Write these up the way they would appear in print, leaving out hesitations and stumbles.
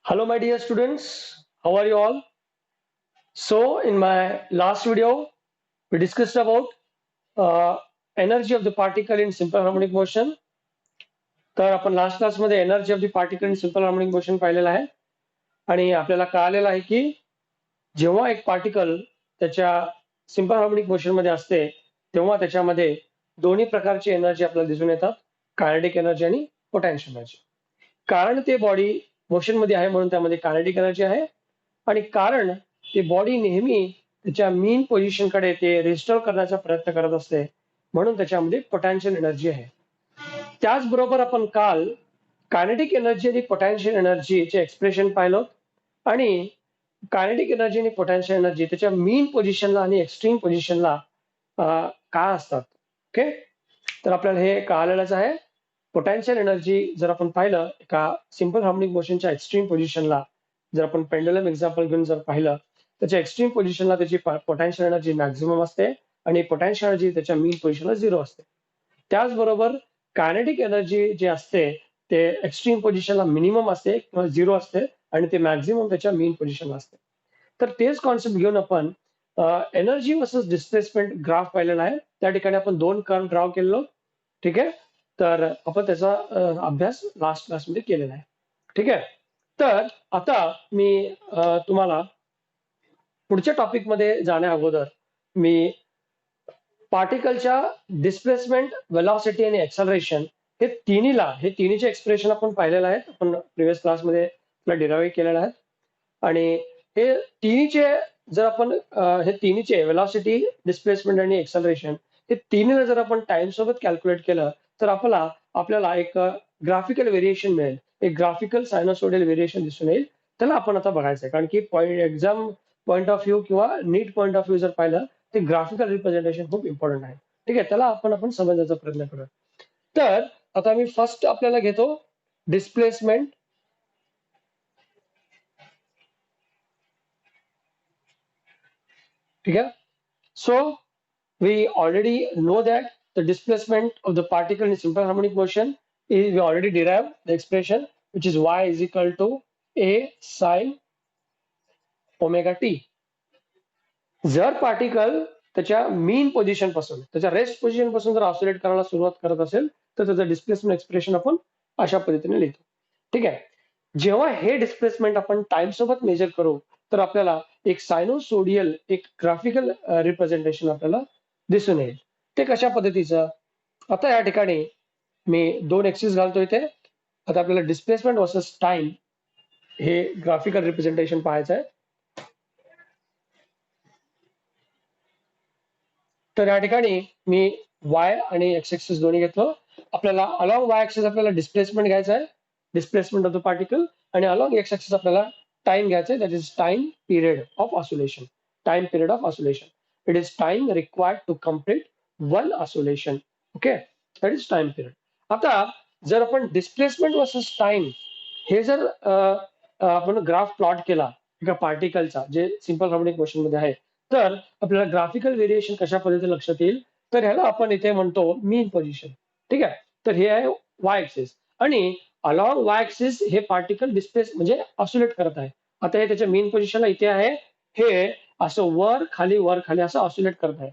Hello, my dear students. How are you all? So, in my last video, we discussed about uh, energy of the particle in simple harmonic motion. तर आपण last क्लासमध्ये energy of the particle in simple harmonic motion पाहिलेलं आहे आणि आपल्याला कळालेलं आहे की जेव्हा एक पार्टिकल त्याच्या सिंपल हार्मोनिक मोशन मध्ये असते तेव्हा त्याच्यामध्ये दोन्ही प्रकारची एनर्जी आपल्याला दिसून येतात, कायनेटिक एनर्जी आणि पोटॅन्शियल एनर्जी. कारण ते बॉडी मोशन मध्ये आहे म्हणून त्यामध्ये कायनेटिक एनर्जी आहे आणि कारण ते बॉडी नेहमी त्याच्या मीन पोझिशन कडे ते रिस्टोर करण्याचा प्रयत्न करत असते म्हणून त्याच्यामध्ये पोटॅन्शियल एनर्जी आहे. त्याचबरोबर आपण काल कायनेटिक एनर्जी आणि पोटॅन्शियल एनर्जीचे एक्सप्रेशन पाहिलं आणि कायनेटिक एनर्जी आणि पोटॅन्शियल एनर्जी त्याच्या मीन पोझिशनला आणि एक्स्ट्रीम पोझिशनला काय असतात. ओके, तर आपल्याला हे कळालेलंच आहे. पोटॅन्शियल एनर्जी जर आपण पाहिलं एका सिंपल हार्मोनिक मोशनच्या एक्स्ट्रीम पोझिशनला, जर आपण पेंडुलम एक्झाम्पल घेऊन जर पाहिलं त्याच्या एक्स्ट्रीम पोझिशनला त्याची पोटॅन्शियल एनर्जी मॅक्झिमम असते आणि पोटॅन्शियल एनर्जी त्याच्या मीन पोझिशनला 0 असते. त्याचबरोबर कायनेटिक एनर्जी जे असते ते एक्स्ट्रीम पोझिशनला मिनिमम असते किंवा 0 असते आणि ते मॅक्झिमम त्याच्या मीन पोझिशनला असते. तर तेच कॉन्सेप्ट घेऊन आपण एनर्जी वर्सेस डिस्प्लेसमेंट ग्राफ पाहिलेला आहे. त्या ठिकाणी आपण दोन कर्व ड्रॉ केलेलो. ठीक आहे, तर आपण त्याचा अभ्यास लास्ट क्लासमध्ये केलेला आहे. ठीक आहे, तर आता मी तुम्हाला पुढच्या टॉपिक मध्ये जाण्या अगोदर मी पार्टिकलच्या डिस्प्लेसमेंट, वेलॉसिटी आणि एक्सेलरेशन हे तिन्हीचे एक्सप्रेशन आपण पाहिलेलं आहे. आपण प्रिव्हियस क्लासमध्ये डिराईव्ह केलेलं आहे आणि हे तिन्हीचे जर आपण हे तिन्हीचे वेलॉसिटी, डिस्प्लेसमेंट आणि एक्सेलरेशन हे तिन्हीला जर आपण टाइम सोबत कॅल्क्युलेट केलं तर आपल्याला एक ग्राफिकल व्हेरिएशन मिळेल, एक ग्राफिकल सायनोसॉइडल व्हेरिएशन दिसून येईल. त्याला आपण आता बघायचं आहे कारण की एक्झाम पॉईंट ऑफ व्ह्यू किंवा नीट पॉईंट ऑफ व्ह्यू जर पाहिलं ते ग्राफिकल रिप्रेझेंटेशन खूप इम्पॉर्टंट आहे. ठीक आहे, त्याला आपण समजण्याचा प्रयत्न करूया. तर आता मी फर्स्ट आपल्याला घेतो डिस्प्लेसमेंट. ठीक आहे, so we already know that the displacement of the particle in simple harmonic motion is, we already derived the expression which is y is equal to a sin omega t. जर particle त्याच्या मीन position पासून, त्याच्या rest position पासून जर oscillate करायला सुरुवात करत असेल तर त्याचं डिस्प्लेसमेंट एक्सप्रेशन आपण अशा पद्धतीने लिहितो. ठीक आहे, जेव्हा हे डिस्प्लेसमेंट आपण टाइम सोबत मेजर करू तर आपल्याला एक सायनोसोडियल, एक ग्राफिकल रिप्रेझेंटेशन आपल्याला दिसून येईल. ते कशा पद्धतीचं, आता या ठिकाणी मी दोन एक्सिस घालतो इथे. आता आपल्याला डिस्प्लेसमेंट वर्सेस टाइम हे ग्राफिकल रिप्रेझेंटेशन पाहायचं आहे. तर या ठिकाणी मी वाय आणि एक्स एक्सिस दोन्ही घेतलो. आपल्याला अलॉंग वाय एक्सिस आपल्याला डिस्प्लेसमेंट घ्यायचं आहे, डिस्प्लेसमेंट ऑफ द पार्टिकल, आणि अलॉंग एक्स एक्सिस आपल्याला टाइम घ्यायचं आहे, that is time period of oscillation. Time period of oscillation, it is time required to complete one oscillation. Okay, that is time period. आता जर आपण displacement versus time हे जर आपण ग्राफ प्लॉट केला एका पार्टिकलचा जे सिंपल हार्मोनिक मोशन मध्ये आहे तर आपल्याला ग्राफिकल व्हेरिएशन कशा पद्धतीने लक्षात येईल, तर ह्याला आपण इथे म्हणतो मीन पोझिशन. ठीक आहे, तर हे आहे वाय ऍक्सिस आणि अलॉंग वाय ऍक्सिस हे पार्टिकल डिस्प्लेस म्हणजे ऑसिलेट करत आहे. आता हे त्याच्या मीन पोझिशनला इथे आहे, हे असं वर खाली असं ऑसिलेट करत आहे.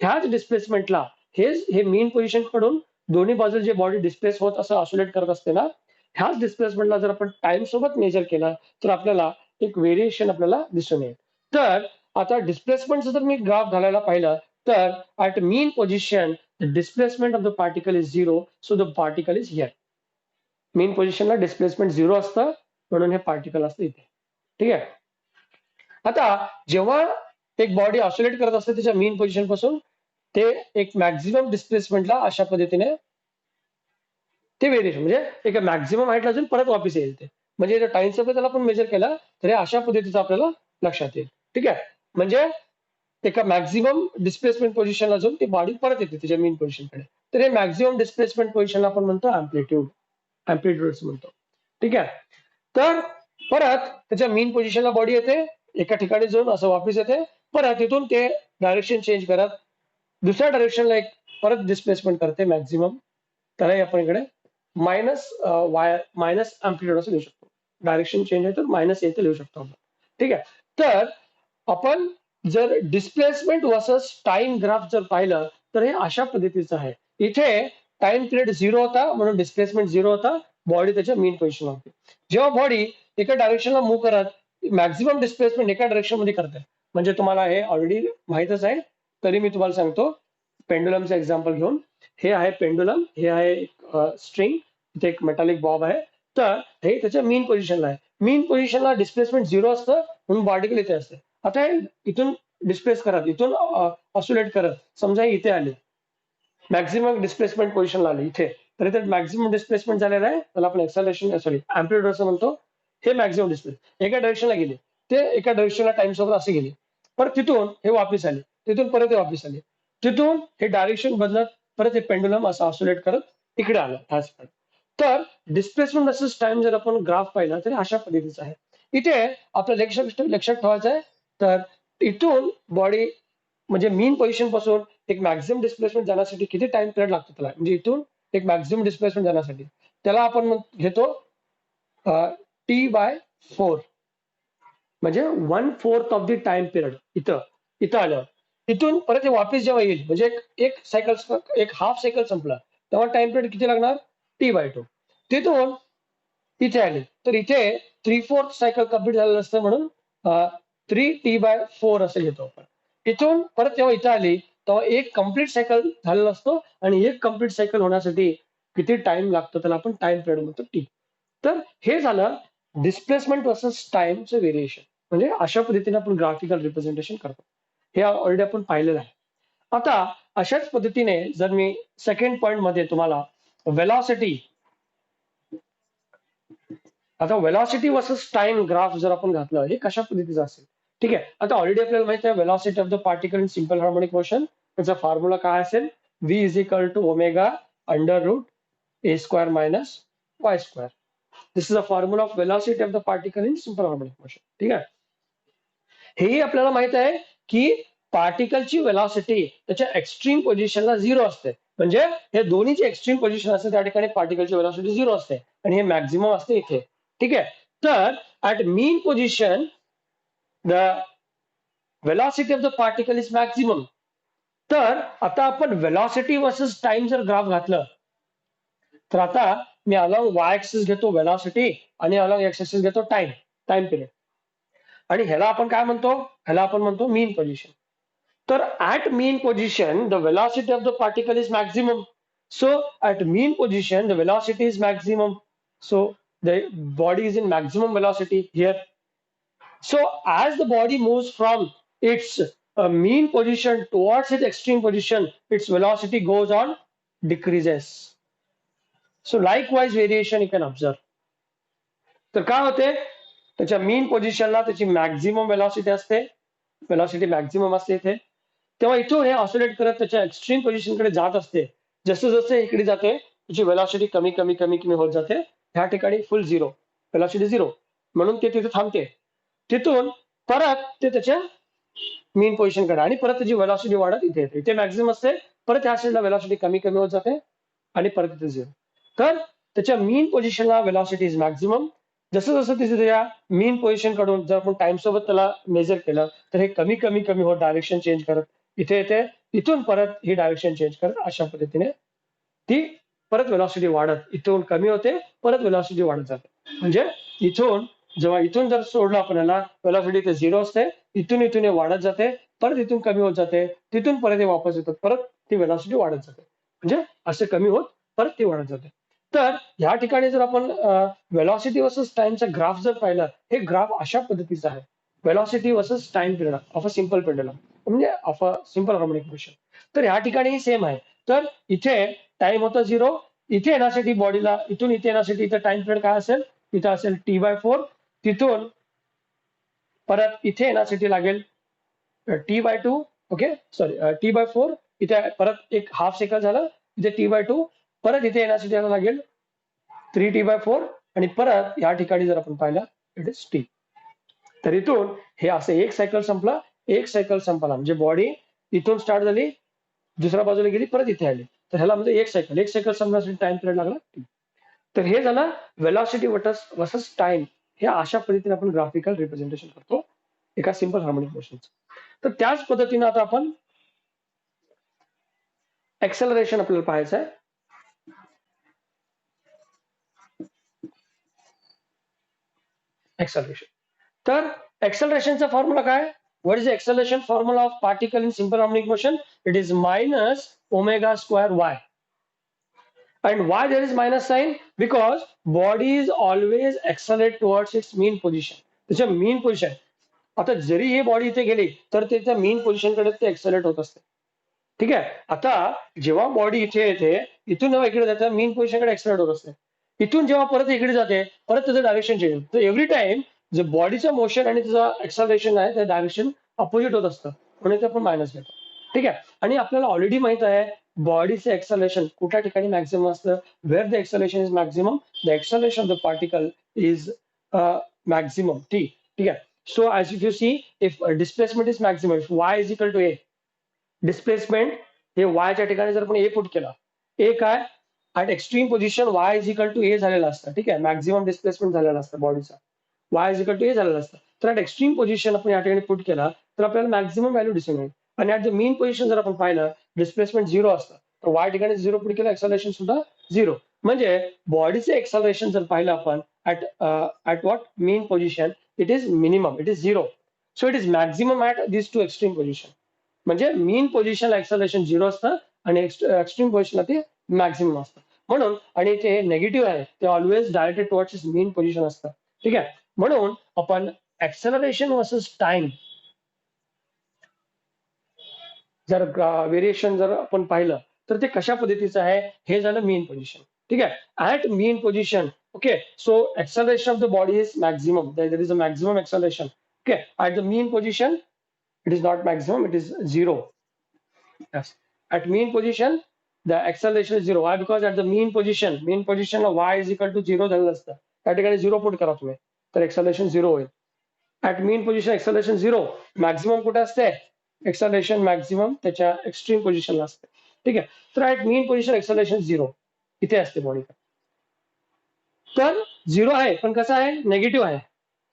ह्याच डिस्प्लेसमेंटला हे मीन पोझिशन कडून दोन्ही बाजूला जे बॉडी डिस्प्लेस होत असं ऑसिलेट करत असते ना, ह्याच डिस्प्लेसमेंटला जर आपण टाइम सोबत मेजर केला तर आपल्याला एक व्हेरिएशन आपल्याला दिसून येईल. तर आता डिस्प्लेसमेंटचं जर मी ग्राफ घालायला पाहिलं तर at mean position the displacement of the particle is 0, so the particle is here. Mean पोझिशनला डिस्प्लेसमेंट 0 असतं म्हणून हे पार्टिकल असतं इथे. ठीक आहे, आता जेव्हा एक बॉडी ऑसिलेट करत असते त्याच्या मीन पोझिशन पासून ते एक मॅक्झिमम डिस्प्लेसमेंटला अशा पद्धतीने ते व्हेरिएशन म्हणजे एका मॅक्झिमम हाईटला अजून परत वापस येईल. ते म्हणजे टाइम सोबत त्याला आपण मेजर केला तर हे अशा पद्धतीचं आपल्याला लक्षात येईल. ठीक आहे, म्हणजे एका मॅक्झिमम डिस्प्लेसमेंट पोझिशनला जाऊन ती बॉडी परत येते त्याच्या मीन पोझिशनकडे. तर हे मॅक्झिमम डिस्प्लेसमेंट पोझिशनला आपण म्हणतो अँप्लिट्यूड म्हणतो. ठीक आहे, तर परत त्याच्या मीन पोझिशनला बॉडी येते, एका ठिकाणी जाऊन असं वापस येते, परत तिथून ते डायरेक्शन चेंज करत दुसऱ्या डायरेक्शनला एक परत डिस्प्लेसमेंट करते मॅक्झिमम. त्यालाही आपण इकडे मायनस अँप्लिट्यूड असं लिहू शकतो. डायरेक्शन चेंज आहे तर मायनस येथे लिहू शकतो आपण. ठीक आहे. तर आपण जर डिस्प्लेसमेंट वर्सेस टाइम ग्राफ जर पाहिलं तर हे अशा पद्धतीचं आहे. इथे टाइम पिरियड 0 होता म्हणून डिस्प्लेसमेंट 0 होता. बॉडी त्याच्या मेन पोझिशनला होती. जेव्हा बॉडी एका डायरेक्शनला मूव्ह करत मॅक्झिमम डिस्प्लेसमेंट एका डायरेक्शन मध्ये करते. म्हणजे तुम्हाला हे ऑलरेडी माहितच आहे, तरी मी तुम्हाला सांगतो पेंडुलमचं एक्झाम्पल घेऊन. हे आहे पेंडुलम, हे आहे स्ट्रिंग, इथे एक मेटॅलिक बॉब आहे. तर हे त्याच्या मेन पोझिशनला आहे. मेन पोझिशनला डिस्प्लेसमेंट 0 असतं म्हणून पार्टिकल इथे असते. आता हे इथून डिस्प्लेस करत, इथून ऑसिलेट करत, समजा इथे आले, मॅक्झिमम डिस्प्लेसमेंट पोझिशनला आले इथे, तर इथे मॅक्झिमम डिस्प्लेसमेंट झालेलं आहे, त्याला आपण एक्सेलरेशन सॉरी अँप्लिट्यूड असं म्हणतो. हे मॅक्झिमम डिस्प्लेस एका डायरेक्शनला गेले, ते एका डायरेक्शनला टाइम सोबत असे गेले, परत तिथून हे वापस आले, तिथून परत हे वापस आले, तिथून हे डायरेक्शन बदलत परत हे पेंडुलम असं ऑसिलेट करत इकडे आलं ह्याच. तर डिस्प्लेसमेंट वर्सेस टाइम जर आपण ग्राफ पाहिला तर अशा पद्धतीचा आहे. इथे आपलं लक्षात ठेवायचं आहे, तर इथून बॉडी म्हणजे मेन पोझिशन पासून एक मॅक्झिमम डिस्प्लेसमेंट जाण्यासाठी किती टाइम पिरियड लागतो त्याला, म्हणजे इथून एक मॅक्झिमम डिस्प्लेसमेंट जाण्यासाठी त्याला आपण घेतो T/4, म्हणजे 1/4 ऑफ द टाइम पिरियड. इथं आल्यावर तिथून परत वापस जेव्हा येईल, म्हणजे एक सायकल, एक हाफ सायकल संपला, तेव्हा टाइम पिरियड किती लागणार T/2. तिथून इथे आले तर इथे 3/4 सायकल कम्प्लीट झालेलं असतं म्हणून 3T/4 असं घेतो आपण. इथून परत जेव्हा इथे आली तेव्हा एक कम्प्लीट सायकल झालेला असतो आणि एक कम्प्लीट सायकल होण्यासाठी किती टाइम लागतो त्याला आपण टाइम पिरियड म्हणतो टी. तर हे झालं डिस्प्लेसमेंट वर्सेस टाइमचं व्हेरिएशन. म्हणजे अशा पद्धतीने आपण ग्राफिकल रिप्रेझेंटेशन करतो. हे ऑलरेडी आपण पाहिलेलं आहे. आता अशाच पद्धतीने जर मी सेकंड पॉइंट मध्ये तुम्हाला वेलॉसिटी, आता वेलॉसिटी वर्सेस टाइम ग्राफ जर आपण घातलं, हे कशा पद्धतीचं असेल. ठीक आहे. आता ऑलरेडी आपल्याला माहिती आहे velocity of the particle in simple harmonic motion, त्याचा फॉर्म्युला काय असेल, v is equal to omega under root a square minus y square. This is a formula of velocity of the particle in simple harmonic motion. ठीक आहे. हेही आपल्याला माहित आहे की पार्टिकलची वेलॉसिटी त्याच्या एक्स्ट्रीम पोझिशनला 0 असते. म्हणजे हे दोन्हीची एक्स्ट्रीम पोझिशन असते त्या ठिकाणी पार्टिकलची वेलॉसिटी 0 असते आणि हे मॅक्झिमम असते इथे. ठीक आहे. तर at mean position the velocity of the particle is maximum. तर आता आपण वेलॉसिटी वर्सेस टाइम जर ग्राफ घातलं, तर आता मी अलॉंग वाय ऍक्सिस घेतो वेलॉसिटी आणि अलॉंग एक्स ऍक्सिस घेतो टाइम पिरियड. आणि ह्याला आपण काय म्हणतो, ह्याला आपण म्हणतो मीन पोझिशन. तर at mean position the velocity of the particle is maximum. So at mean position the velocity is maximum. So the body is in maximum velocity here. So as the body moves from its mean position towards its extreme position, its velocity goes on decreases. So likewise variation you can observe. तर काय होते, त्याच्या main पोझिशनला त्याची maximum velocity असते, velocity maximum असते इथे. तेव्हा इथून हे ऑसिलेट करत त्याच्या एक्स्ट्रीम पोझिशनकडे जात असते. जसं जसं इकडे जाते त्याची वेलॉसिटी कमी कमी कमी कमी होत जाते. ह्या ठिकाणी फुल झिरो, वेलॉसिटी 0, म्हणून ते तिथे थांबते. तिथून परत ते त्याच्या मेन पोझिशनकडे आणि परत त्याची वेलॉसिटी वाढत इथे येते. इथे मॅक्झिमम असते, परत ह्या साईडला वेलॉसिटी कमी कमी होत जाते आणि परत इथे 0. तर त्याच्या मेन पोझिशनला वेलॉसिटी इज मॅक्झिमम. जसं जसं तिथे त्या मेन पोझिशन कडून जर आपण टाइम सोबत त्याला मेजर केलं तर हे कमी कमी कमी होत डायरेक्शन चेंज करत इथे येते. इथून परत ही डायरेक्शन चेंज करत अशा पद्धतीने ती परत वेलॉसिटी वाढत इथून कमी होते, परत वेलॉसिटी वाढत जाते. म्हणजे इथून जेव्हा इथून जर सोडलं आपण याला, वेलॉसिटी ते 0 असते, इथून वाढत जाते, परत इथून कमी होत जाते, तिथून परत हे वापस येतात, परत ती वेलॉसिटी वाढत जाते. म्हणजे असे कमी होत परत ती वाढत जाते. तर ह्या ठिकाणी जर आपण वेलॉसिटी वर्सेस टाइमचा ग्राफ जर पाहिला, हे ग्राफ अशा पद्धतीचा आहे. Velocity versus time period of a simple pendulum, म्हणजे of a simple harmonic motion. तर ह्या ठिकाणी सेम आहे. तर इथे टाइम होता 0, इथे येण्यासाठी बॉडीला इथून इथे येण्यासाठी इथे टाइम पिरियड काय असेल, इथं असेल T/4. तिथून परत इथे येण्यासाठी लागेल T/2. Okay, sorry T/4. इथे परत एक हाफ सेकंड झालं, इथे T/2. परत इथे येण्यासाठी लागेल 3T/4 आणि परत या ठिकाणी जर आपण पाहिलं इट इज T. तर इथून हे असं एक सायकल संपला, एक सायकल संपला, म्हणजे बॉडी इथून स्टार्ट झाली, दुसऱ्या बाजूला गेली, परत इथे आली. तर ह्याला म्हणजे एक सायकल संपण्यासाठी टाइम पिरियड लागला T. तर हे झालं वेलॉसिटी वर्सेस टाइम हे अशा पद्धतीने आपण ग्राफिकल रिप्रेझेंटेशन करतो एका सिंपल हार्मोनिक मोशनचं. तर त्याच पद्धतीने आता आपण एक्सेलरेशन आपल्याला पाहायचं आहे. एक्सेलरेशन. तर एक्सेलरेशनचा फॉर्म्युला काय? What is the acceleration formula of particle in simple harmonic motion? It is minus omega square Y. And why there is minus sign? Because body is always accelerate towards its mean position. त्याच्या mean position. आता जरी हे body इथे गेली तर त्याच्या mean position कडे ते accelerate होत असते. ठीक आहे. आता जेव्हा बॉडी इथे येते, इथून जेव्हा इकडे जाते mean position कडे accelerate होत असते. इथून जेव्हा परत इकडे जाते, परत त्याचं डायरेक्शन चेंज होतं. तर एव्हरी टाइम जे बॉडीचं मोशन आणि त्याचं एक्सेलरेशन आहे, ते डायरेक्शन अपोजिट होत असतं. म्हणून ते आपण मायनस घेतो. ठीक आहे. आणि आपल्याला ऑलरेडी माहित आहे बॉडीचं एक्सेलरेशन कुठल्या ठिकाणी मॅक्सिमम असतं? Where the acceleration is maximum, the acceleration of the particle is maximum. ठीक आहे. So as if you see, if displacement is maximum, if Y is equal to A, displacement हे वायच्या ठिकाणी जर आपण ए पुट केला, ए काय at extreme position y is equal to A झालेला असतं. ठीक आहे. मॅक्सिमम डिस्प्लेसमेंट झालेला असतं बॉडीचा, y is equal to A झालेला असतं. तर ॲट एक्स्ट्रीम पोझिशन आपण या ठिकाणी पुट केला तर आपल्याला मॅक्सिमम व्हॅल्यू दिसून येईल. आणि ॲट द मीन पोझिशन जर आपण पाहिलं, डिस्प्लेसमेंट 0 असतं, तर वाय ठिकाणी 0 पुट केलं, एक्सेलरेशन सुद्धा 0. म्हणजे बॉडीचं एक्सेलरेशन जर पाहिलं आपण at what mean position, it is minimum, it is 0. So it is maximum at this two extreme position. म्हणजे मीन पोझिशनला एक्सेलरेशन 0 असतं आणि एक्स्ट्रीम पोझिशनला ते मॅक्सिमम असतं. म्हणून आणि ते नेगेटिव्ह आहे, ते ऑलवेज डायरेक्टेड टुवर्ड्स मीन पोझिशन असतं. ठीक आहे. म्हणून आपण एक्सेलरेशन वर्सेस टाइम जर व्हेरिएशन जर आपण पाहिलं तर ते कशा पद्धतीचं आहे, हे झालं मीन पोझिशन. ठीक आहे. At mean position, okay, so acceleration of the body is maximum, there is a maximum acceleration. Okay, at the mean position it is not maximum, it is 0. Yes. At mean position, the acceleration is 0. Why? Because at the mean position y is equal to 0 झालेलं असतं. त्या ठिकाणी 0 put करा तुम्ही, तर acceleration 0 होईल. At mean position acceleration 0. Maximum कुठे असते? एक्सेलरेशन मॅक्सिमम त्याच्या एक्स्ट्रीम पोझिशनला असते. ठीक आहे. तर ॲट मीन पोझिशन एक्सेलरेशन 0 इथे असते बॉडी. तर 0 आहे, पण कसं आहे? नेगेटिव्ह आहे.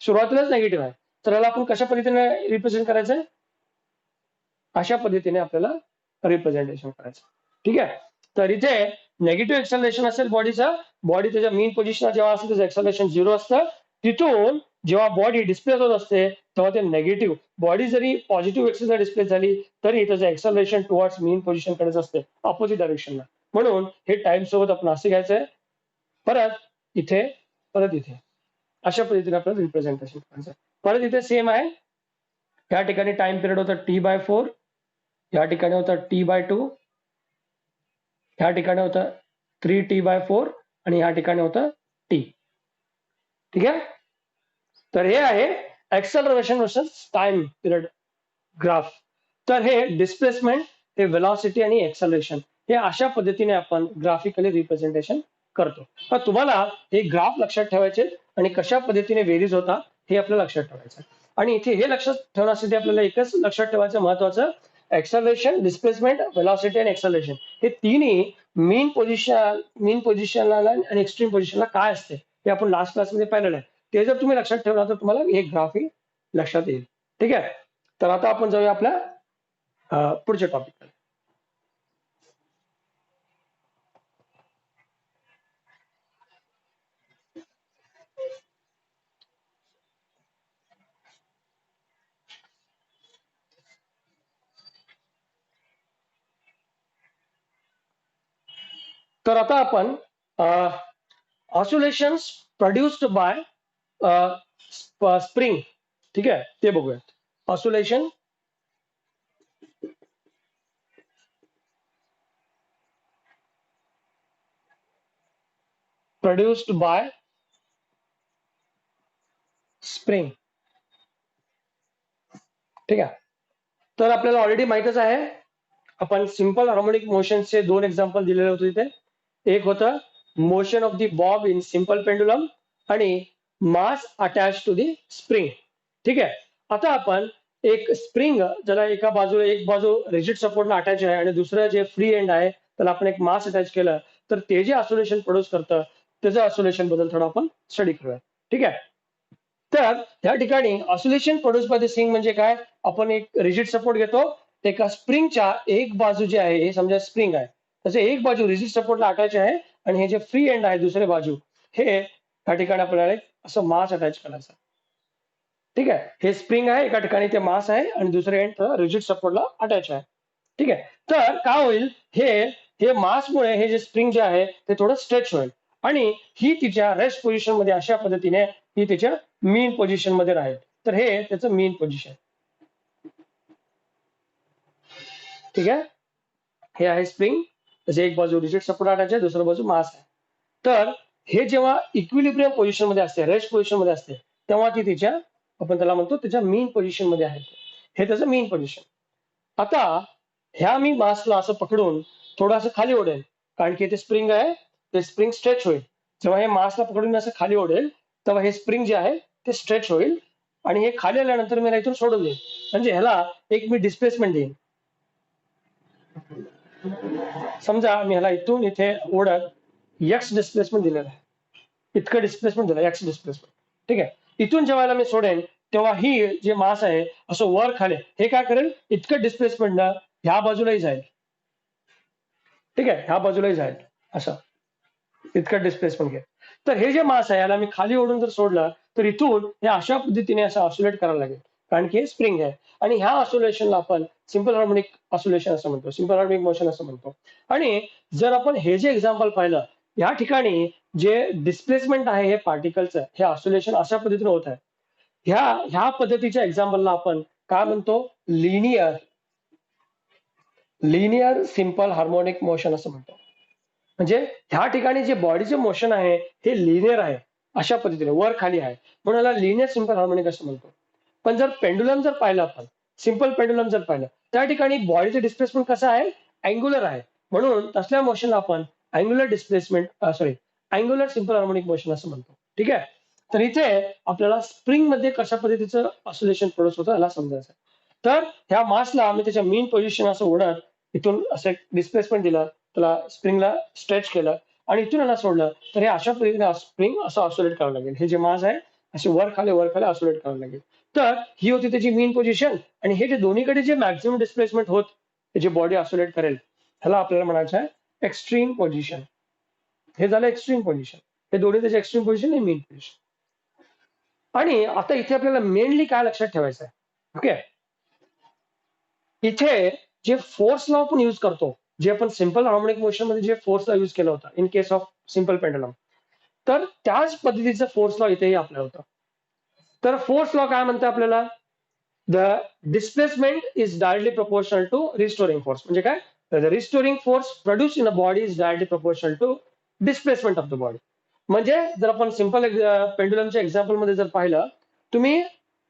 सुरुवातीलाच नेगेटिव्ह आहे. तर याला आपण कशा पद्धतीने रिप्रेझेंट करायचंय? अशा पद्धतीने आपल्याला रिप्रेझेंटेशन करायचं. ठीक आहे. तर इथे नेगेटिव्ह एक्सेलरेशन असेल बॉडीचा, बॉडी त्याच्या मीन पोझिशनला जेव्हा असेल त्याचं एक्सेलरेशन 0 असतं. तिथून जेव्हा बॉडी डिस्प्लेस होत असते तेव्हा ते नेगेटिव्ह, बॉडी जरी पॉझिटिव्ह एक्सेसला डिस्प्लेस झाली तरी त्याचं एक्सेलरेशन टुवर्ड्स मीन पोझिशन कडेच असते, अपोजिट डायरेक्शनला. म्हणून हे टाइम सोबत आपण असं घ्यायचंय, परत इथे, परत इथे, अशा पद्धतीने आपल्याला रिप्रेझेंटेशन करायचं. परत इथे सेम आहे. या ठिकाणी टाइम पिरियड होता T/4, या ठिकाणी होता T/2, या ठिकाणी होतं 3T/4 आणि या ठिकाणी होतं T. ठीक आहे. तर हे आहे acceleration versus time period graph. तर हे डिस्प्लेसमेंट, हे वेलॉसिटी आणि एक्सेलरेशन, हे अशा पद्धतीने आपण ग्राफिकली रिप्रेझेंटेशन करतो. तर तुम्हाला हे ग्राफ लक्षात ठेवायचे आणि कशा पद्धतीने व्हेरीज होता हे आपल्याला लक्षात ठेवायचं. आणि इथे हे लक्षात ठेवण्यासाठी आपल्याला एकच लक्षात ठेवायचं महत्वाचं, एक्सेलरेशन, डिस्प्लेसमेंट, वेलॉसिटी आणि एक्सेलरेशन हे तिन्ही मीन पोझिशनला आणि एक्स्ट्रीम पोझिशनला काय असते हे आपण लास्ट क्लासमध्ये पाहिलेलं आहे. ते जर तुम्ही लक्षात ठेवला तर तुम्हाला हे ग्राफी लक्षात येईल. ठीक आहे. तर आता आपण जाऊया आपल्या पुढच्या टॉपिक. तर आता आपण ऑसिलेशन्स प्रोड्युस्ड बाय स्प्रिंग, ठीक आहे, ते बघूयात. Oscillation produced by spring. ठीक आहे. तर आपल्याला ऑलरेडी माहितच आहे, आपण सिंपल हार्मोनिक मोशनचे 2 एक्झाम्पल दिलेले होते तिथे. एक होतं motion of the Bob in simple pendulum आणि मास अटॅच टू दी स्प्रिंग. ठीक आहे. आता आपण एक स्प्रिंग ज्याला एक बाजू रिजिड सपोर्टला अटॅच आहे आणि दुसरं जे फ्री एंड आहे त्याला आपण एक मास अटॅच केलं तर ते जे ऑसिलेशन प्रोड्यूस करतं त्याचं ऑसिलेशन बद्दल थोडं आपण स्टडी करूया. ठीक आहे. तर या ठिकाणी oscillation produce by the spring म्हणजे काय, आपण एक रिजिड सपोर्ट घेतो, एका स्प्रिंगच्या एक बाजू जे आहे हे समजा स्प्रिंग आहे, त्याचे एक बाजू रिजिड सपोर्टला अटॅच आहे आणि हे जे फ्री एंड आहे दुसरे बाजू हे या ठिकाणी आपल्याला एक असं मास अटॅच करायचं. ठीक आहे, हे स्प्रिंग आहे, एका ठिकाणी ते मास आहे आणि दुसरे एंड रिजिड सपोर्टला अटॅच आहे. ठीक आहे, तर काय होईल, हे हे मासमुळे हे जे स्प्रिंग जे आहे ते थोडं स्ट्रेच होईल आणि ही तिच्या रेस्ट पोझिशन मध्ये अशा पद्धतीने ही तिच्या मीन पोझिशन मध्ये राहील. तर हे त्याचं मीन पोझिशन. ठीक आहे, हे आहे स्प्रिंग, त्याचे एक बाजू रिजिड सपोर्ट अटॅच आहे, दुसरी बाजू मास आहे. तर हे जेव्हा इक्विलिब्रियम पोझिशन मध्ये असते, रेस्ट पोझिशन मध्ये असते, तेव्हा ती तिच्या आपण त्याला म्हणतो त्याच्या मीन पोझिशन मध्ये आहे. हे त्याचं मीन पोझिशन. आता ह्या मी मासला असं पकडून थोडंसं खाली ओढेल, कारण की ते स्प्रिंग आहे, ते स्प्रिंग स्ट्रेच होईल. जेव्हा हे मासला पकडून असं खाली ओढेल तेव्हा हे स्प्रिंग जे आहे ते स्ट्रेच होईल आणि हे खाली आल्यानंतर मी इथून सोडून देईन, म्हणजे ह्याला एक मी डिस्प्लेसमेंट देईन. समजा मी ह्याला इथून इथे ओढत एक्स डिस्प्लेसमेंट दिलेलं आहे, इतकं डिस्प्लेसमेंट दिलं एक्स डिस्प्लेसमेंट. ठीक आहे, इथून जेव्हा मी सोडेन तेव्हा ही जे मास आहे असं वर खाली हे काय करेल, इतकं डिस्प्लेसमेंट ना ह्या बाजूलाही जाईल. ठीक आहे, ह्या बाजूलाही जाईल असं इतकं डिस्प्लेसमेंट घे. तर हे जे मास आहे याला मी खाली ओढून जर सोडलं तर इथून हे अशा पद्धतीने असं ऑसिलेट करायला लागेल, कारण की हे स्प्रिंग आहे आणि ह्या ऑसिलेशनला आपण सिंपल हार्मोनिक ऑसिलेशन असं म्हणतो, सिंपल हार्मोनिक मोशन असं म्हणतो. आणि जर आपण हे जे एक्झाम्पल पाहिलं, या ठिकाणी जे डिस्प्लेसमेंट आहे हे पार्टिकलचं, हे ऑसिलेशन अशा पद्धतीने होत आहे. ह्या ह्या पद्धतीच्या एक्झाम्पलला आपण काय म्हणतो, linear linear simple harmonic motion असं म्हणतो. म्हणजे ह्या ठिकाणी जे बॉडीचे मोशन आहे हे लिनियर आहे, अशा पद्धतीने वर खाली आहे, म्हणून याला लिनियर सिंपल हार्मोनिक असं म्हणतो. पण जर पेंडुलम जर पाहिलं आपण, सिंपल पेंडुलम जर पाहिलं, त्या ठिकाणी बॉडीचं डिस्प्लेसमेंट कसं आहे, अँग्युलर आहे, म्हणून तसल्या मोशनला आपण angular displacement angular simple harmonic motion असं म्हणतो. ठीक आहे, तर इथे आपल्याला स्प्रिंग मध्ये कशा पद्धतीचं ऑसिलेशन प्रोड्यूस होतं याला समजायचं. तर ह्या मासला आम्ही त्याच्या मेन पोझिशन असं ओढत इथून असं डिस्प्लेसमेंट दिलं, त्याला स्प्रिंगला स्ट्रेच केलं आणि इथून याला सोडलं, तर हे अशा पद्धतीने स्प्रिंग असं ऑसिलेट करावं लागेल. हे जे मास आहे असे वर खाली ऑसिलेट करावं लागेल. तर ही होती त्याची मेन पोझिशन आणि हे जे दोन्हीकडे जे मॅक्झिमम डिस्प्लेसमेंट होत जे बॉडी ऑसिलेट करेल ह्याला आपल्याला म्हणायचं आहे एक्स्ट्रीम पोझिशन. हे झालं एक्स्ट्रीम पोझिशन, हे दोन्ही त्याचे एक्स्ट्रीम पोझिशन हे मेन पोझिशन. आणि आता इथे आपल्याला मेनली काय लक्षात ठेवायचं आहे, ओके, इथे जे फोर्स लॉ आपण यूज करतो, जे आपण सिंपल हार्मोनिक मोशन मध्ये जे फोर्स लॉ यूज केला होता in case of simple pendulum, तर त्याच पद्धतीचं फोर्स लॉ इथेही आपल्याला होतं. तर फोर्स लॉ काय म्हणतो आपल्याला, the displacement is directly proportional to restoring force. म्हणजे काय, the restoring force produce in a body is directly proportional to displacement of the body. म्हणजे जर आपण सिंपल पेंडुलमच्या एक्झाम्पल मध्ये जर पाहिलं, तुम्ही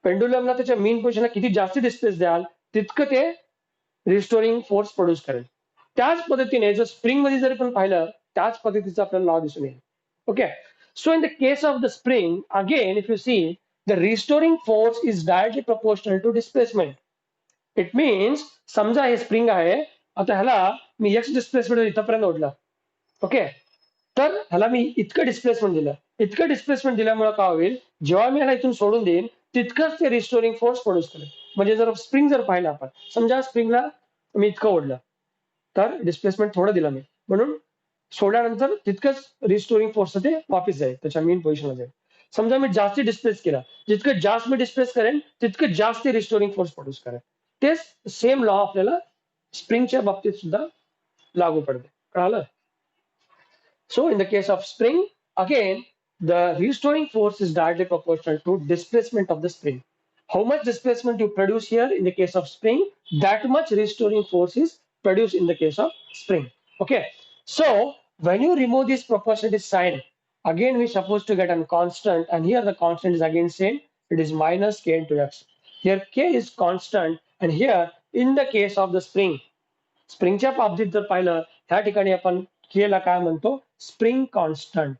पेंडुलमला त्याच्या मेन पोझिशनला किती जास्त डिस्प्लेस द्याल तितकं ते रिस्टोरिंग फोर्स प्रोड्यूस करेल. त्याच पद्धतीने जर स्प्रिंग मध्ये जर आपण पाहिलं त्याच पद्धतीचा आपल्याला लॉ दिसून येईल. Okay, so in the case of the spring, again if you see, the restoring force is directly proportional to displacement. It means समजा हे स्प्रिंग आहे, आता ह्याला मी एक्स डिस्प्लेसमेंट इथपर्यंत ओढलं, ओके, तर ह्याला मी इतकं डिस्प्लेसमेंट दिलं, इतकं डिस्प्लेसमेंट दिल्यामुळे काय होईल, जेव्हा मी ह्याला इथून सोडून देईन तितकंच ते रिस्टोरिंग फोर्स प्रोड्यूस करेल. म्हणजे जर स्प्रिंग जर पाहिलं आपण, समजा स्प्रिंगला मी इतकं ओढलं तर डिस्प्लेसमेंट थोडं दिलं मी, म्हणून सोडल्यानंतर तितकंच रिस्टोरिंग फोर्स ते वापस जाईल, त्याच्या मेन पोझिशनला जाईल. समजा मी जास्त डिस्प्लेस केला, जितकं जास्त मी डिस्प्लेस करेन तितकं जास्त रिस्टोरिंग फोर्स प्रोड्यूस करेल. तेच सेम लॉ आपल्याला स्प्रिंगच्या बाबतीत सुद्धा लागू पडते. कळालं? So in the case of spring, again, the restoring force is directly proportional to displacement of the spring. How much displacement you produce here in the case of spring, that much restoring force is produced in the case of spring. Okay. So when you remove this proportionality sign, again we're supposed to get a constant, and here the constant is again same. It is minus k into x. Here k is constant, and here in the case of the spring, स्प्रिंगच्या बाबतीत जर पाहिलं, ह्या ठिकाणी आपण के ला काय म्हणतो, spring constant.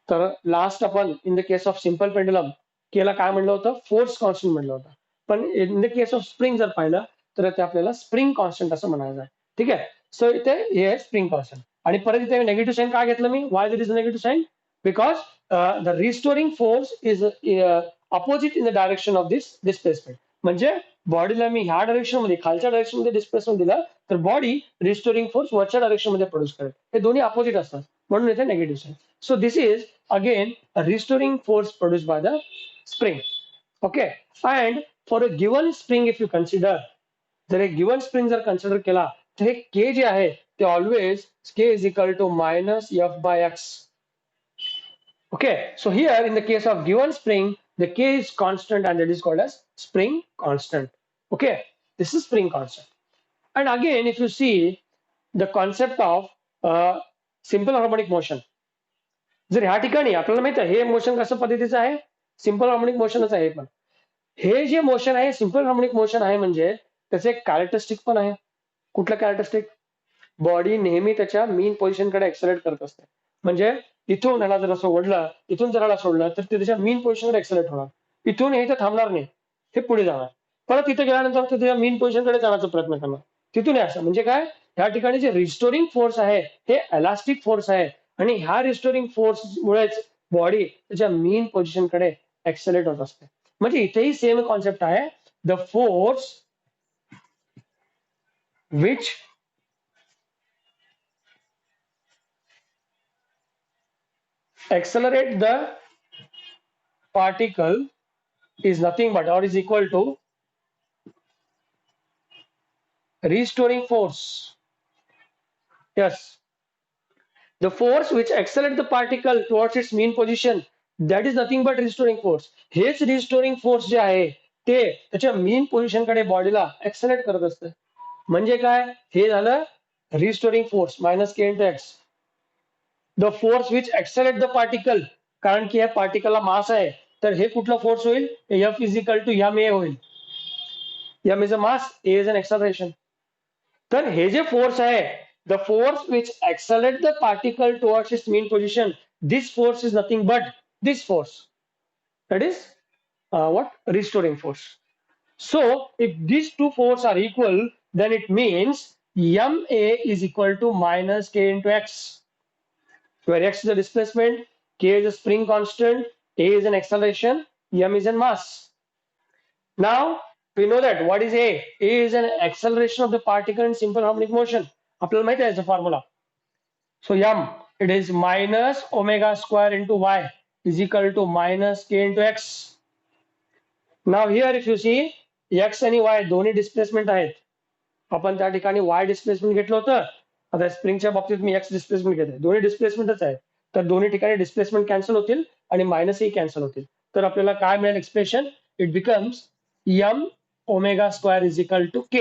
तर लास्ट आपण in the case of simple pendulum केला काय म्हणलं होतं, फोर्स कॉन्स्टंट म्हणलं होतं. पण in the case of spring जर पाहिलं तर ते आपल्याला स्प्रिंग कॉन्स्टंट असं म्हणायचं आहे. ठीक आहे, सो इथे हे स्प्रिंग कॉन्स्टंट. आणि परत इथे नेगेटिव्ह साईन का घेतलं मी? Why there is negative sign? Because the restoring force is opposite in the direction of this displacement. म्हणजे बॉडीला मी ह्या डायरेक्शन मध्ये, खालच्या डायरेक्शन मध्ये डिस्प्लेसमेंट दिलं तर बॉडी रिस्टोरिंग फोर्स वरच्या डायरेक्शन मध्ये प्रोड्यूस करेल. हे दोन्ही अपोजिट असतात, म्हणून इथे negative sign. So this is again a restoring force produce by the spring. Okay. And for a given spring if you consider, जर एक गिवन स्प्रिंग जर कन्सिडर केला तर हे के जे आहे ते always K is equal to minus F by X. Okay, so here in the case of given spring, the K is constant and that is called as spring constant. Okay, this is spring constant. And again, if you see the concept of simple harmonic motion, जर ह्या ठिकाणी आपल्याला माहिती आहे हे motion कसं पद्धतीचं आहे, सिंपल हार्मोनिक मोशनच आहे. पण हे जे मोशन आहे सिंपल हार्मोनिक मोशन आहे म्हणजे त्याचे एक कॅरेक्टरिस्टिक पण आहे. कुठलं कॅरेक्टरिस्टिक? बॉडी नेहमी त्याच्या मीन पोझिशनकडे एक्सलेट करत असते. म्हणजे इथून ह्याला जर असं ओढलं, इथून जर ह्याला सोडलं तर ते त्याच्या मीन पोझिशनकडे एक्सलेट होणार. इथून हे तर थांबणार नाही, हे पुढे जाणार. परत इथे गेल्यानंतर ते त्याच्या मीन पोझिशनकडे जाण्याचा प्रयत्न करणार. तिथून असं म्हणजे काय, ह्या ठिकाणी जे रिस्टोरिंग फोर्स आहे हे इलास्टिक फोर्स आहे आणि ह्या रिस्टोरिंग फोर्स मुळेच बॉडी त्याच्या मीन पोझिशनकडे एक्सेलेट होत असते. म्हणजे इथेही सेम कॉन्सेप्ट आहे. The force which accelerate the particle is nothing but or is equal to restoring force. Yes, the force which accelerates the particle towards its mean position, that is nothing but restoring force. हेच restoring force जे आहे ते त्याच्या mean position कडे बॉडीला accelerate करत असते. म्हणजे काय, हे झालं restoring force minus k into x. The force which accelerate the particle, कारण की या पार्टिकलला मास आहे तर हे कुठला फोर्स होईल? F is equal to ma होईल. m is a mass, a is an acceleration. तर हे जे फोर्स आहे, the force which accelerate the particle towards its mean position, this force is nothing but this force, that is what? Restoring force. So if these two forces are equal, then it means ma is equal to minus k into x, where x is a displacement, k is a spring constant, a is an acceleration, m is a mass. Now we know that what is a? A is an acceleration of the particle in simple harmonic motion. आपल्याला माहिती आहे formula. So m, it is minus omega square into y is equal to minus k into x. Now here if you see x आणि y दोन्ही displacement आहेत. आपण त्या ठिकाणी y displacement घेतलं होतं. आता स्प्रिंगच्या बाबतीत मी x डिस्प्लेसमेंट घेतोय. दोन्ही डिस्प्लेसमेंटच आहेत. तर दोन्ही ठिकाणी डिस्प्लेसमेंट कॅन्सल होतील आणि मायनस ही कॅन्सल होतील. तर आपल्याला काय मिळेल expression? It becomes m omega square is equal to k.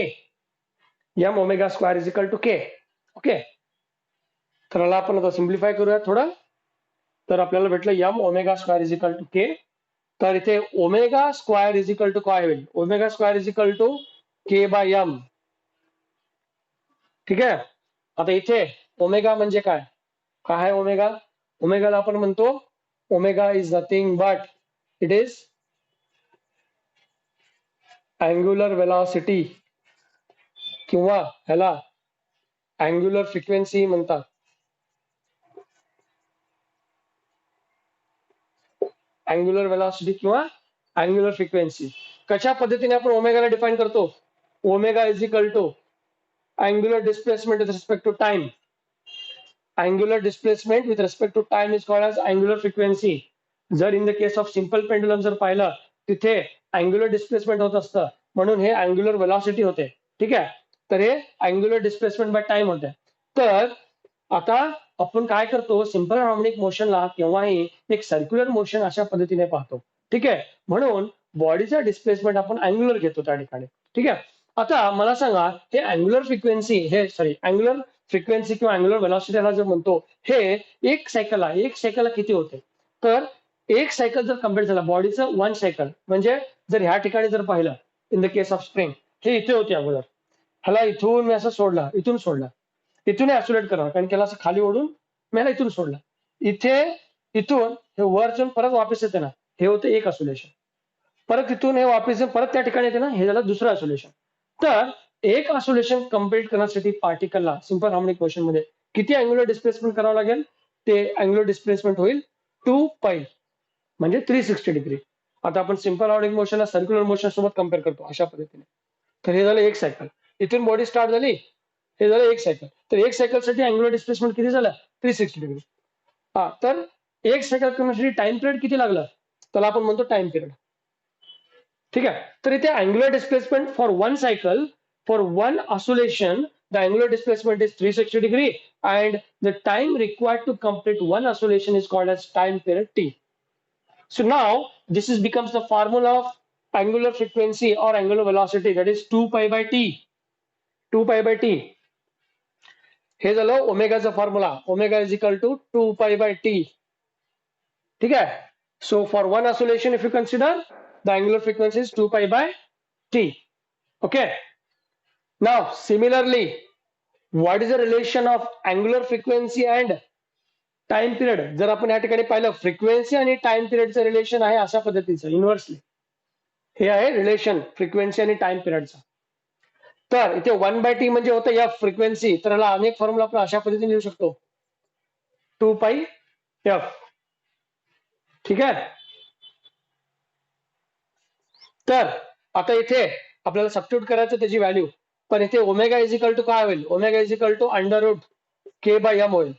m omega square is equal to k. Okay, तर याला आपण आता सिम्प्लिफाय करूया थोडं. तर आपल्याला भेटलं m omega square is equal to k. तर इथे omega square is equal to काय होईल? Omega square is equal to k by m. ठीक आहे. आता इथे ओमेगा म्हणजे काय? काय आहे ओमेगा? ओमेगाला आपण म्हणतो omega is nothing but it is angular velocity किंवा ह्याला अँग्युलर फ्रिक्वेन्सी म्हणतात. अँग्युलर वेलॉसिटी किंवा अँग्युलर फ्रिक्वेन्सी. कशा पद्धतीने आपण ओमेगाला डिफाइन करतो? Omega is equal to angular displacement with respect to time. Angular displacement with respect to time is called as angular frequency. जर in the case of simple pendulum जर पाहिलं तिथे अँग्युलर डिस्प्लेसमेंट होत असतं, म्हणून हे अँग्युलर वेलॉसिटी होते. ठीक आहे. तर हे अँग्युलर डिस्प्लेसमेंट बाय टाइम होते. तर आता आपण काय करतो, सिंपल हार्मोनिक मोशनला केव्हाही एक सर्क्युलर मोशन अशा पद्धतीने पाहतो. ठीक आहे. म्हणून बॉडीचं डिस्प्लेसमेंट आपण अँग्युलर घेतो त्या ठिकाणी. ठीक आहे. आता मला सांगा, हे अँग्युलर फ्रिक्वेन्सी अँग्युलर फ्रिक्वेन्सी किंवा अँग्युलर वेलॉसिटीला जर म्हणतो, हे एक सायकलला किती होते? तर एक सायकल जर कम्प्लीट झाला बॉडीचं 1 सायकल, म्हणजे जर ह्या ठिकाणी जर पाहिलं in the case of spring, हे इथे होते अगोदर, ह्याला इथून मी असं सोडला, इथून सोडला, इथून ऍक्सिलेट करणार कारण की असं खाली ओढून मी इथून सोडलं, इथून हे वरचून परत वापस येते ना, हे होतं एक असोलेशन. परत इथून हे वापस परत त्या ठिकाणी येते ना, हे झालं दुसरं असोलेशन. तर एक असोलेशन कम्प्लीट करण्यासाठी पार्टिकलला सिंपल हार्मोनिक मोशन मध्ये किती अँग्युलर डिस्प्लेसमेंट करावं लागेल? ते अँग्युलर डिस्प्लेसमेंट होईल 2π म्हणजे 360 डिग्री. आता आपण सिंपल हार्मोनिक मोशनला सर्क्युलर मोशन सोबत कम्पेअर करतो अशा पद्धतीने. तर हे झालं एक सायकल. इथून बॉडी स्टार्ट झाली, हे झालं एक सायकल. तर एक सायकलसाठी अँग्युलर डिस्प्लेसमेंट किती झालं? 360 डिग्री. हा, तर एक सायकल करण्यासाठी टाइम पिरियड किती लागला? त्याला आपण म्हणतो टाइम पिरियड. ठीक आहे. तर इथे angular displacement for one cycle, for one oscillation, the angular displacement is 360 degree and the time required to complete one oscillation is called as time period t. So now this is becomes the formula of angular frequency or angular velocity, that is 2π by t. 2π by t. हे झालं ओमेगाचा formula. Omega is equal to 2π by t. ठीक आहे. So for one oscillation, if you consider, the angular frequency is 2π by t. Okay. Now similarly, what is the relation of angular frequency and time period? जर आपण या ठिकाणी पाहिलं, frequency आणि time पिरियडचं relation आहे अशा पद्धतीचं इन्व्हर्सली. हे आहे रिलेशन फ्रिक्वेन्सी आणि टाइम पिरियडचं. तर इथे 1/t म्हणजे होतं या फ्रिक्वेन्सी. तर याला अनेक फॉर्म्युला आपण अशा पद्धतीने लिहू शकतो, 2πf. ठीक आहे. तर आता इथे आपल्याला सबस्टिट्यूट करायचं त्याची व्हॅल्यू. पण इथे ओमेगा इज इक्वल टू काय होईल? Omega is equal to √k/m होईल.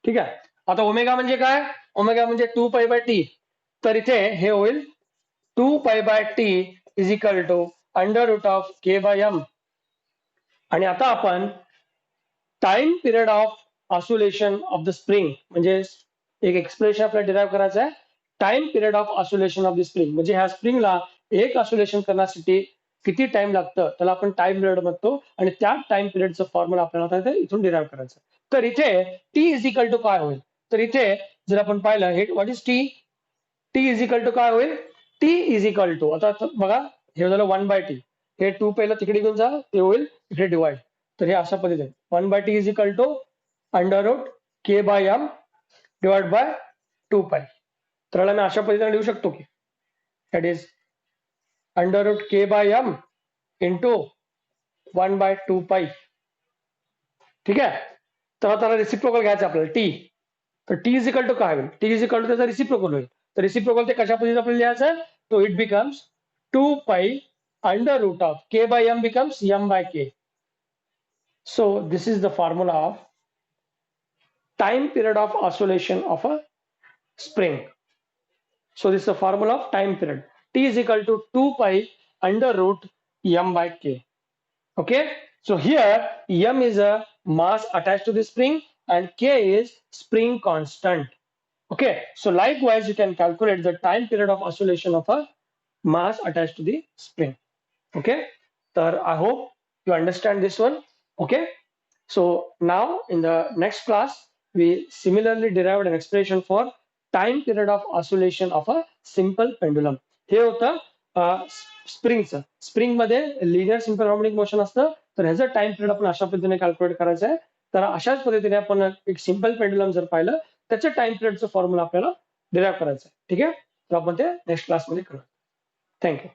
ठीक आहे. आता ओमेगा म्हणजे काय? ओमेगा म्हणजे 2π by t. तर इथे हे होईल 2π by t is equal to √k/m. आणि आता आपण time period of oscillation of the spring म्हणजे एक एक्सप्रेशन आपल्याला डिराइव्ह करायचं आहे. Time period of oscillation of the spring म्हणजे ह्या स्प्रिंगला एक ऑसिलेशन करण्यासाठी किती टाइम लागतं त्याला आपण टाइम पिरियड म्हणतो. आणि त्या टाइम पिरियडचं फॉर्म्युला आपल्याला इथून डिराइव्ह करायचं. तर इथे टी इज इक्वल टू काय होईल? तर इथे जर आपण पाहिलं, हे what is T? T is equal to काय होईल? टी इज इक्वल टू, आता बघा हे झालं 1/t. हे 2 पहिलं तिकडे घेऊन जा, ते होईल इकडे डिवाइड. तर हे अशा पद्धतीने 1/t is equal to √k/m divide by 2π. तर याला मी अशा पद्धतीने लिहू शकतो की दॅट इज √k/m इंटू 1/2π. ठीक आहे. तर आता रिसिप्रोकल घ्यायचं आपल्याला टी. तर टी इज इक्वल टू काय होईल? टी इज इक्वल टू त्याचा रिसिप्रोकल होईल. तर रिसिप्रोकल ते कशा पद्धतीने आपल्याला लिहायचं? तो it becomes 2π √k/m becomes m/k. So this is the formula of time period of oscillation of a spring. So this is the formula of time period. T is equal to 2π √m/k. Okay. So here m is a mass attached to the spring and k is spring constant. Okay. So likewise you can calculate the time period of oscillation of a mass attached to the spring. Okay. So I hope you understand this one. Okay. So now in the next class we similarly derived an expression for time period of oscillation of a simple pendulum. हे होतं स्प्रिंगचं. Spring मध्ये linear simple harmonic motion असतं. तर ह्याचं time period आपण अशा पद्धतीने calculate करायचं आहे. तर अशाच पद्धतीने आपण एक सिंपल पेंडुलम जर पाहिलं त्याचं टाइम पिरियडचं फॉर्म्युला आपल्याला डिराइव्ह करायचं आहे. ठीक आहे. तर आपण ते नेक्स्ट क्लासमध्ये करू. थँक्यू.